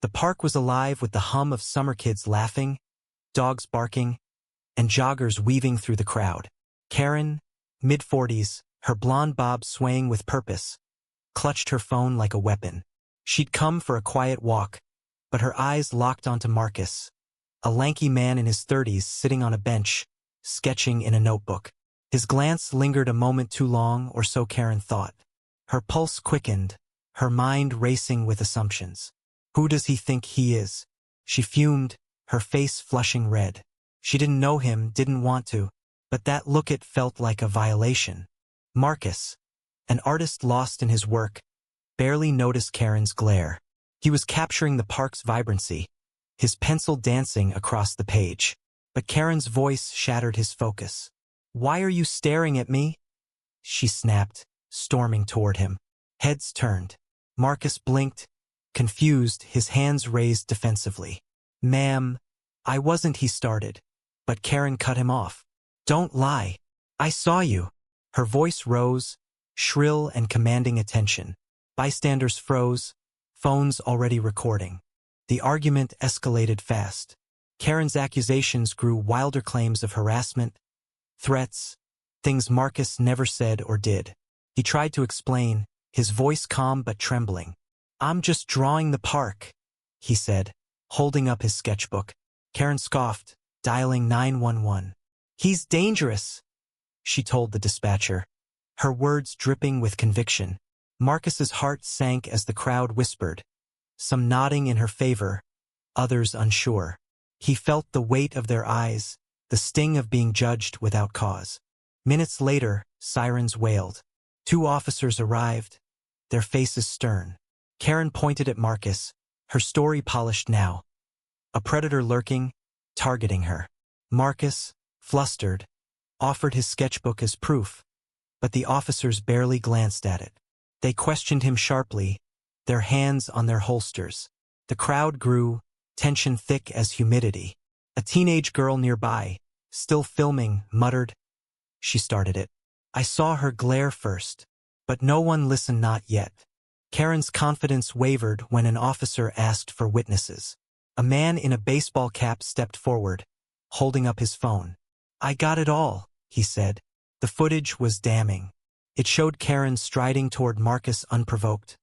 The park was alive with the hum of summer kids laughing, dogs barking, and joggers weaving through the crowd. Karen, mid-40s, her blonde bob swaying with purpose, clutched her phone like a weapon. She'd come for a quiet walk, but her eyes locked onto Marcus, a lanky man in his 30s sitting on a bench, sketching in a notebook. His glance lingered a moment too long, or so Karen thought. Her pulse quickened, her mind racing with assumptions. Who does he think he is? She fumed, her face flushing red. She didn't know him, didn't want to, but that look, it felt like a violation. Marcus, an artist lost in his work, barely noticed Karen's glare. He was capturing the park's vibrancy, his pencil dancing across the page. But Karen's voice shattered his focus. "Why are you staring at me?" she snapped, storming toward him. Heads turned. Marcus blinked, confused, his hands raised defensively. "Ma'am, I wasn't," he started, but Karen cut him off. "Don't lie. I saw you." Her voice rose, shrill and commanding attention. Bystanders froze, phones already recording. The argument escalated fast. Karen's accusations grew wilder, claims of harassment, threats, things Marcus never said or did. He tried to explain, his voice calm but trembling. "I'm just drawing the park," he said, holding up his sketchbook. Karen scoffed, dialing 911. "He's dangerous," she told the dispatcher, her words dripping with conviction. Marcus's heart sank as the crowd whispered, some nodding in her favor, others unsure. He felt the weight of their eyes, the sting of being judged without cause. Minutes later, sirens wailed. 2 officers arrived, their faces stern. Karen pointed at Marcus, her story polished now. A predator lurking, targeting her. Marcus, flustered, offered his sketchbook as proof, but the officers barely glanced at it. They questioned him sharply, their hands on their holsters. The crowd grew, tension thick as humidity. A teenage girl nearby, still filming, muttered. She started it. "I saw her glare first." But no one listened, not yet. Karen's confidence wavered when an officer asked for witnesses. A man in a baseball cap stepped forward, holding up his phone. "I got it all," he said. The footage was damning. It showed Karen striding toward Marcus unprovoked,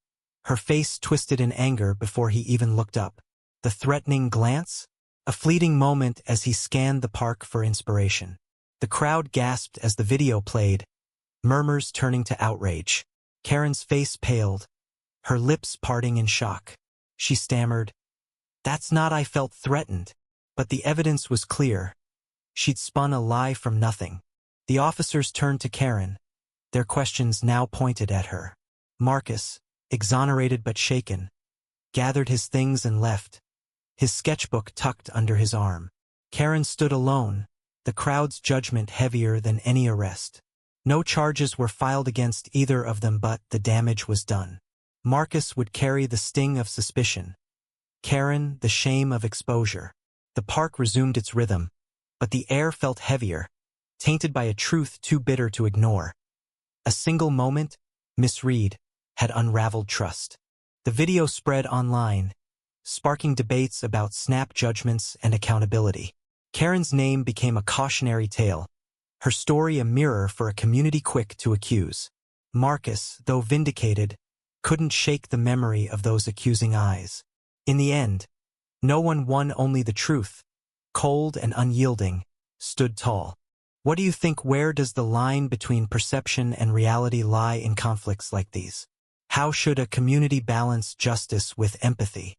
her face twisted in anger before he even looked up. The threatening glance? A fleeting moment as he scanned the park for inspiration. The crowd gasped as the video played, murmurs turning to outrage. Karen's face paled, her lips parting in shock. She stammered, "That's not, I felt threatened." But the evidence was clear. She'd spun a lie from nothing. The officers turned to Karen, their questions now pointed at her. Marcus, exonerated but shaken, gathered his things and left, his sketchbook tucked under his arm. Karen stood alone, the crowd's judgment heavier than any arrest. No charges were filed against either of them, but the damage was done. Marcus would carry the sting of suspicion. Karen, the shame of exposure. The park resumed its rhythm, but the air felt heavier, tainted by a truth too bitter to ignore. A single moment, misread, had unraveled trust. The video spread online, sparking debates about snap judgments and accountability. Karen's name became a cautionary tale, her story a mirror for a community quick to accuse. Marcus, though vindicated, couldn't shake the memory of those accusing eyes. In the end, no one won, only the truth, cold and unyielding, stood tall. What do you think? Where does the line between perception and reality lie in conflicts like these? How should a community balance justice with empathy?